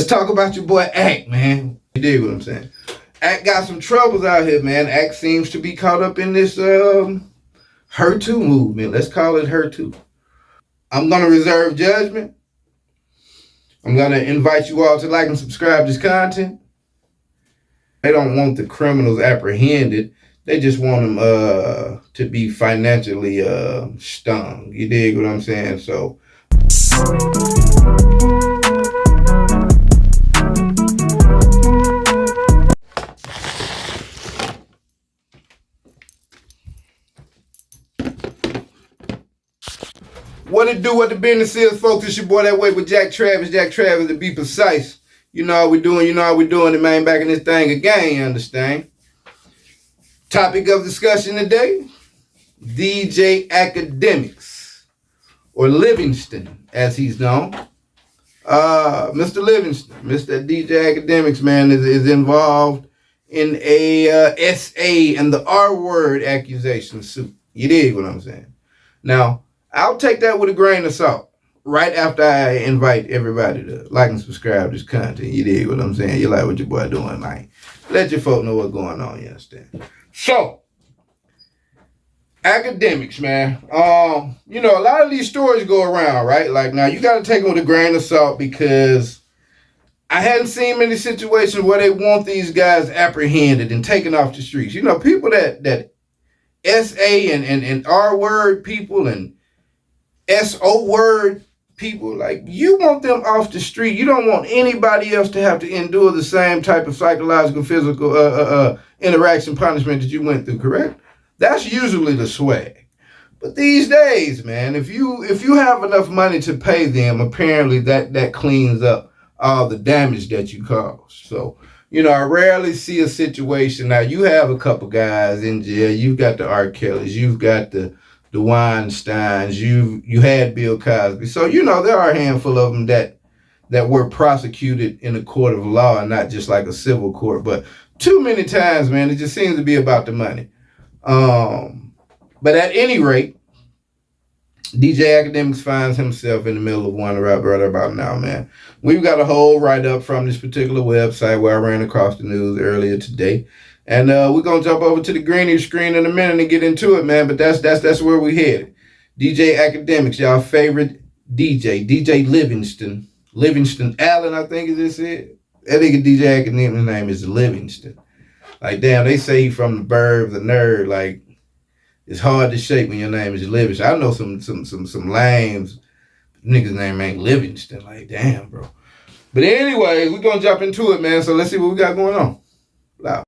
Let's talk about your boy Ack, man. You dig what I'm saying? Ack got some troubles out here, man. Ack seems to be caught up in this Her Too movement. Let's call it Her Too. I'm going to reserve judgment. I'm going to invite you all to like and subscribe to this content. They don't want the criminals apprehended. They just want them to be financially stung. You dig what I'm saying? So what it do, what the business is, folks? It's your boy That Way with Jack Travis to be precise. You know how we doing, it, man. Back in this thing again, you understand? Topic of discussion today, DJ AKADEMIKS, or Livingston, as he's known. Mr. Livingston, Mr. DJ AKADEMIKS, man, is involved in a SA and the R word accusation suit. You dig what I'm saying? Now, I'll take that with a grain of salt. Right after I invite everybody to like and subscribe to this content. You dig what I'm saying? You like what your boy doing, man. Let your folk know what's going on, you understand? So, AKADEMIKS, man. You know, a lot of these stories go around, right? Like, now, you got to take them with a grain of salt because I hadn't seen many situations where they want these guys apprehended and taken off the streets. You know, people that SA and R word people and SO word people, like, you want them off the street. You don't want anybody else to have to endure the same type of psychological, physical interaction punishment that you went through, correct? That's usually the swag. But these days, man, if you have enough money to pay them, apparently that cleans up all the damage that you caused. So, you know, I rarely see a situation. Now, you have a couple guys in jail. You've got the R. Kellys. You've got the Weinsteins, you had Bill Cosby. So, you know, there are a handful of them that were prosecuted in a court of law and not just like a civil court. But too many times, man, it just seems to be about the money. But at any rate, DJ AKADEMIKS finds himself in the middle of one right about now, man. We've got a whole write-up from this particular website where I ran across the news earlier today. And we're going to jump over to the greenier screen in a minute and get into it, man. But that's where we headed. DJ AKADEMIKS, y'all favorite DJ Livingston Allen, I think is it. That nigga DJ AKADEMIKS' name is Livingston. Like, damn, they say he from the burbs, the nerd. Like, it's hard to shake when your name is Livingston. I know some lames. Nigga's name ain't Livingston. Like, damn, bro. But anyways, we're going to jump into it, man. So let's see what we got going on. Loud.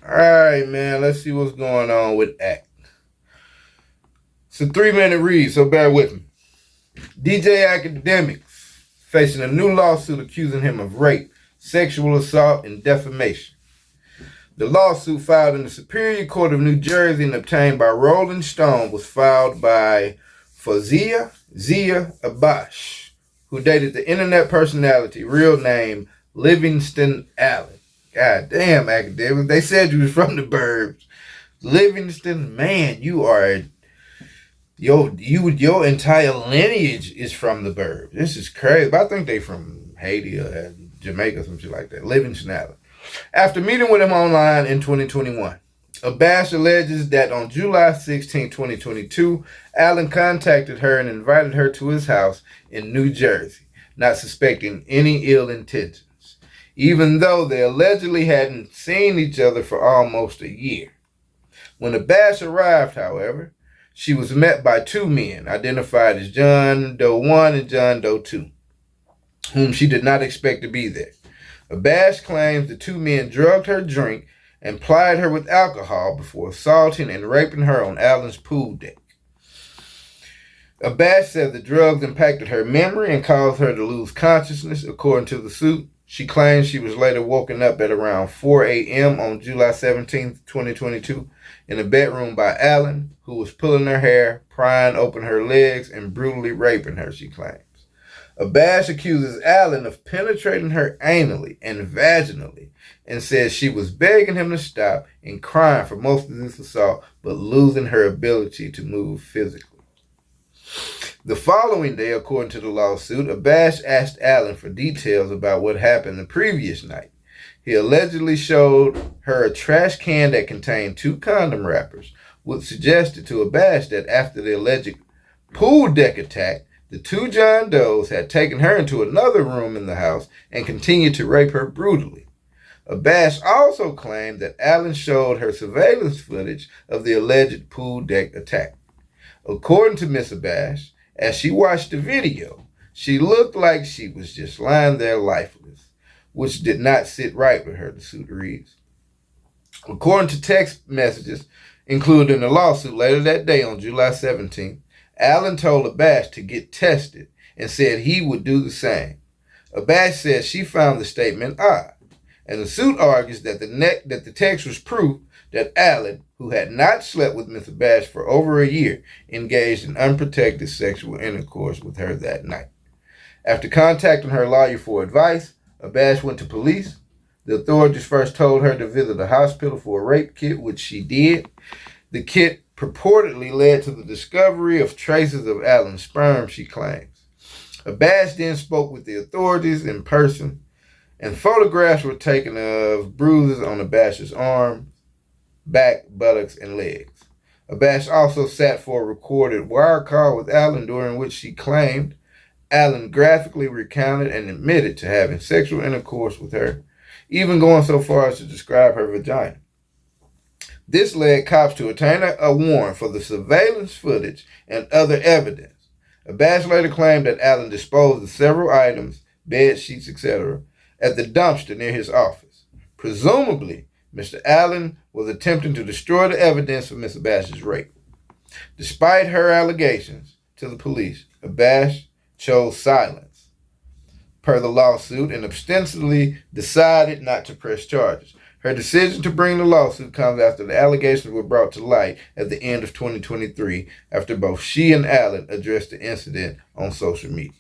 All right, man, let's see what's going on with Ack. It's a 3-minute read, so bear with me. DJ AKADEMIKS facing a new lawsuit accusing him of rape, sexual assault, and defamation. The lawsuit filed in the Superior Court of New Jersey and obtained by Rolling Stone was filed by Zia Abash, who dated the internet personality, real name Livingston Allen. God damn, AKADEMIKS. They said you was from the burbs. Livingston, man, your entire lineage is from the burbs. This is crazy. But I think they from Haiti or Jamaica, some shit like that. Livingston Allen. After meeting with him online in 2021, Abash alleges that on July 16, 2022, Allen contacted her and invited her to his house in New Jersey, not suspecting any ill intentions, even though they allegedly hadn't seen each other for almost a year. When Abash arrived, however, she was met by two men, identified as John Doe 1 and John Doe 2, whom she did not expect to be there. Abash claims the two men drugged her drink and plied her with alcohol before assaulting and raping her on Allen's pool deck. Abash said the drugs impacted her memory and caused her to lose consciousness, according to the suit. She claims she was later woken up at around 4 a.m. on July 17, 2022, in a bedroom by Allen, who was pulling her hair, prying open her legs, and brutally raping her, she claims. Abash accuses Allen of penetrating her anally and vaginally and says she was begging him to stop and crying for most of this assault, but losing her ability to move physically. The following day, according to the lawsuit, Abash asked Allen for details about what happened the previous night. He allegedly showed her a trash can that contained 2 condom wrappers, which suggested to Abash that after the alleged pool deck attack, the 2 John Does had taken her into another room in the house and continued to rape her brutally. Abash also claimed that Allen showed her surveillance footage of the alleged pool deck attack. According to Miss Abash, as she watched the video, she looked like she was just lying there lifeless, which did not sit right with her, the suit reads. According to text messages included in the lawsuit later that day on July 17th, Allen told Abash to get tested and said he would do the same. Abash said she found the statement odd, and the suit argues that the text was proof that Allen, who had not slept with Miss Abash for over a year, engaged in unprotected sexual intercourse with her that night. After contacting her lawyer for advice, Abash went to police. The authorities first told her to visit a hospital for a rape kit, which she did. The kit purportedly led to the discovery of traces of Allen's sperm, she claims. Abash then spoke with the authorities in person, and photographs were taken of bruises on Abash's arms, back, buttocks, and legs. Abash also sat for a recorded wire call with Allen, during which she claimed Allen graphically recounted and admitted to having sexual intercourse with her, even going so far as to describe her vagina. This led cops to obtain a warrant for the surveillance footage and other evidence. Abash later claimed that Allen disposed of several items, bed sheets, etc., at the dumpster near his office. Presumably, Mr. Allen was attempting to destroy the evidence of Miss Abash's rape. Despite her allegations to the police, Abash chose silence, per the lawsuit, and ostensibly decided not to press charges. Her decision to bring the lawsuit comes after the allegations were brought to light at the end of 2023, after both she and Allen addressed the incident on social media.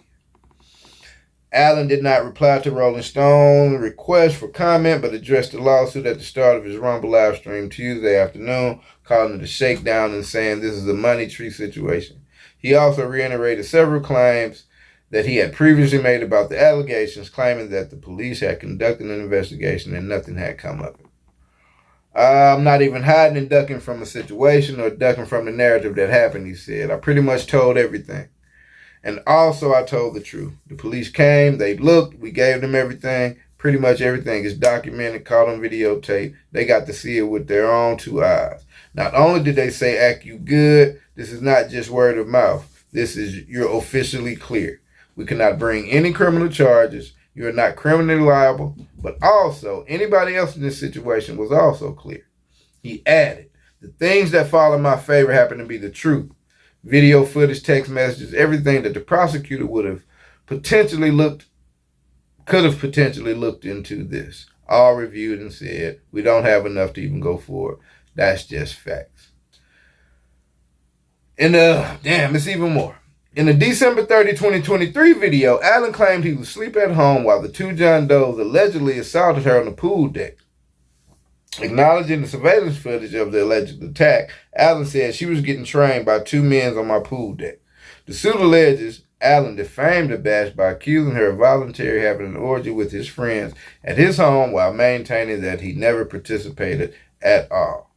Allen did not reply to Rolling Stone's request for comment, but addressed the lawsuit at the start of his Rumble live stream Tuesday afternoon, calling it a shakedown and saying this is a money tree situation. He also reiterated several claims that he had previously made about the allegations, claiming that the police had conducted an investigation and nothing had come of it. I'm not even hiding and ducking from a situation or ducking from the narrative that happened, he said. I pretty much told everything. And also I told the truth. The police came, they looked, we gave them everything. Pretty much everything is documented, caught on videotape. They got to see it with their own 2 eyes. Not only did they say, act you good, this is not just word of mouth. This is, you're officially clear. We cannot bring any criminal charges. You are not criminally liable. But also, anybody else in this situation was also clear. He added, the things that fall in my favor happen to be the truth. Video footage, text messages, everything that the prosecutor could have potentially looked into this. All reviewed and said, we don't have enough to even go forward. That's just facts. And it's even more. In the December 30, 2023 video, Allen claimed he was asleep at home while the 2 John Does allegedly assaulted her on the pool deck. Acknowledging the surveillance footage of the alleged attack, Allen said she was getting trained by 2 men on my pool deck. The suit alleges Allen defamed Abash by accusing her of voluntarily having an orgy with his friends at his home while maintaining that he never participated at all.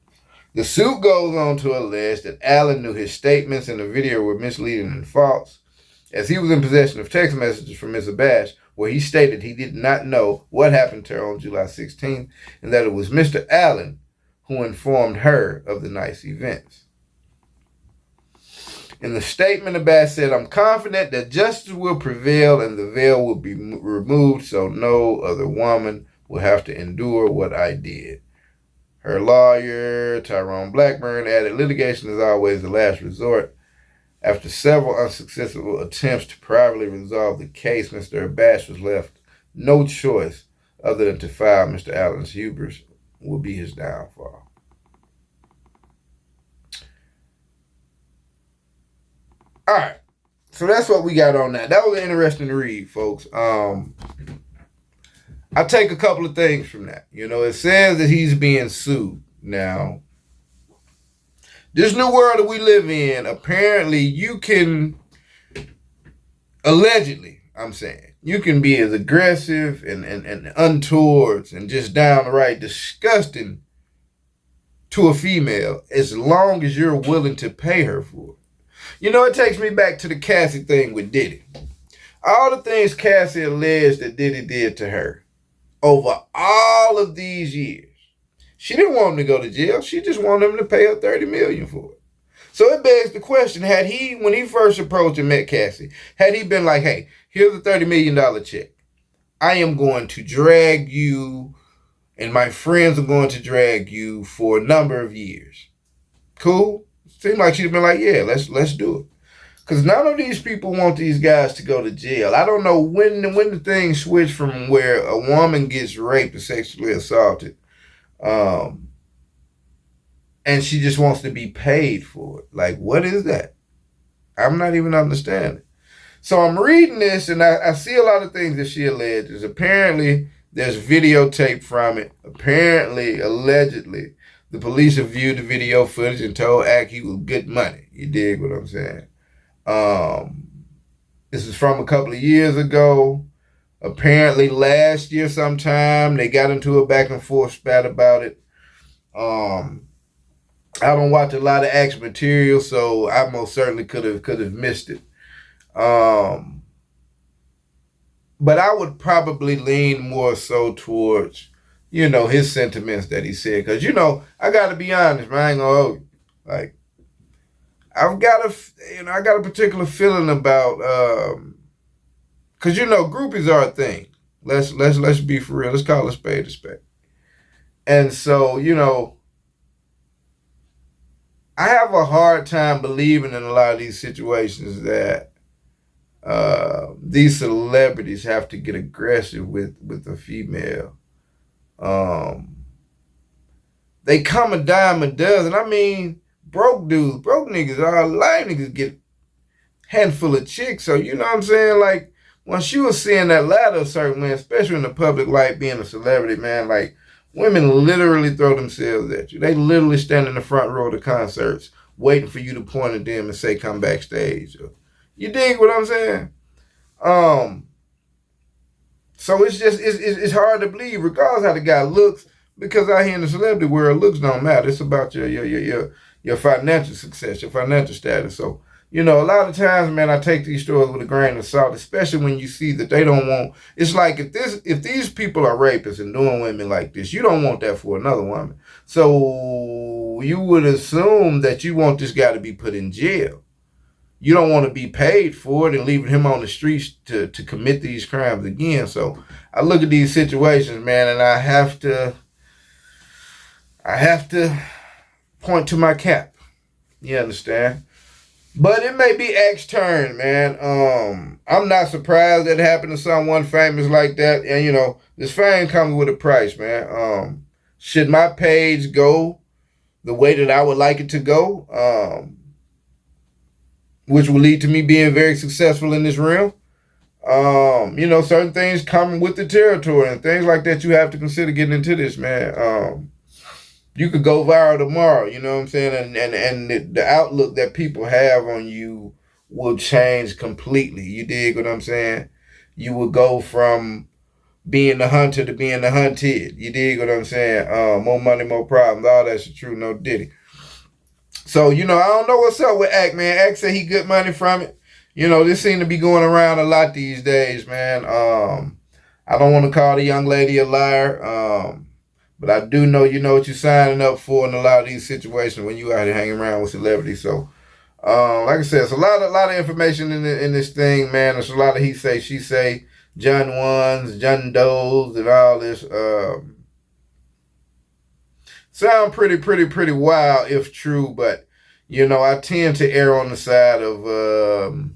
The suit goes on to allege that Allen knew his statements in the video were misleading and false, as he was in possession of text messages from Ms. Abash where he stated he did not know what happened to her on July 16th and that it was Mr. Allen who informed her of the night's events. In the statement, Abash said, I'm confident that justice will prevail and the veil will be removed so no other woman will have to endure what I did. Her lawyer, Tyrone Blackburn, added, litigation is always the last resort. After several unsuccessful attempts to privately resolve the case, Mr. Abash was left no choice other than to file. Mr. Allen's hubris will be his downfall. All right, so that's what we got on that. That was interesting to read, folks. I take a couple of things from that. It says that he's being sued. Now, this new world that we live in, apparently you can Allegedly, I'm saying. You can be as aggressive and untoward and just downright disgusting to a female as long as you're willing to pay her for it. You know, it takes me back to the Cassie thing with Diddy. All the things Cassie alleged that Diddy did to her over all of these years. She didn't want him to go to jail. She just wanted him to pay her $30 million for it. So it begs the question, had he, when he first approached and met Cassie, had he been like, hey, here's a $30 million check. I am going to drag you and my friends are going to drag you for a number of years. Cool? Seemed like she'd have been like, yeah, let's do it. Because none of these people want these guys to go to jail. I don't know when the thing switched from where a woman gets raped or sexually assaulted, and she just wants to be paid for it. Like, what is that? I'm not even understanding. So I'm reading this, and I see a lot of things that she alleges. Apparently, there's videotape from it. Apparently, allegedly, the police have viewed the video footage and told Ak he was good money. You dig what I'm saying? This is from a couple of years ago. Apparently last year sometime they got into a back and forth spat about it. I don't watch a lot of Ak's material, so I most certainly could have missed it. But I would probably lean more so towards, you know, his sentiments that he said. Because, you know, I got to be honest, man. I ain't gonna hold you. Like, I got a particular feeling about, cause you know groupies are a thing. Let's be for real. Let's call a spade a spade. And so, you know, I have a hard time believing in a lot of these situations that these celebrities have to get aggressive with a female. They come a dime a dozen. I mean, broke niggas, all lame niggas get handful of chicks. So, you know what I'm saying? Like, once you were seeing that ladder a certain way, especially in the public light, being a celebrity, man, like, women literally throw themselves at you. They literally stand in the front row of the concerts waiting for you to point at them and say, come backstage. You dig what I'm saying? So it's just, it's hard to believe, regardless how the guy looks, because out here in the celebrity world, looks don't matter. It's about your financial success, your financial status. So, you know, a lot of times, man, I take these stories with a grain of salt, especially when you see that they don't want. It's like if these people are rapists and doing women like this, you don't want that for another woman. So you would assume that you want this guy to be put in jail. You don't want to be paid for it and leaving him on the streets to commit these crimes again. So I look at these situations, man, and I have to point to my cap. You understand? But it may be Ak's turn, man. I'm not surprised that happened to someone famous like that. And, you know, this fame comes with a price, man. Should my page go the way that I would like it to go, which will lead to me being very successful in this realm, you know, certain things come with the territory and things like that you have to consider getting into this, man. You could go viral tomorrow, you know what I'm saying? And the outlook that people have on you will change completely. You dig what I'm saying? You will go from being the hunter to being the hunted. You dig what I'm saying? More money, more problems. All that's true, no Diddy. So, you know, I don't know what's up with Ak, man. Ak said he good money from it. You know, this seems to be going around a lot these days, man. I don't want to call the young lady a liar. But I do know you know what you're signing up for in a lot of these situations when you out here hanging around with celebrities. So, like I said, it's a lot of information in this thing, man. There's a lot of he say, she say, John ones, John does, and all this. Sound pretty wild if true, but you know I tend to err on the side of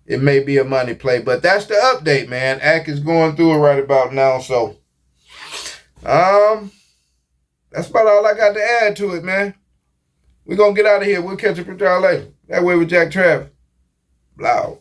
it may be a money play. But that's the update, man. Ak is going through it right about now, so. That's about all I got to add to it, man. We're going to get out of here. We'll catch up with y'all later. That way with Jack Travis. Loud.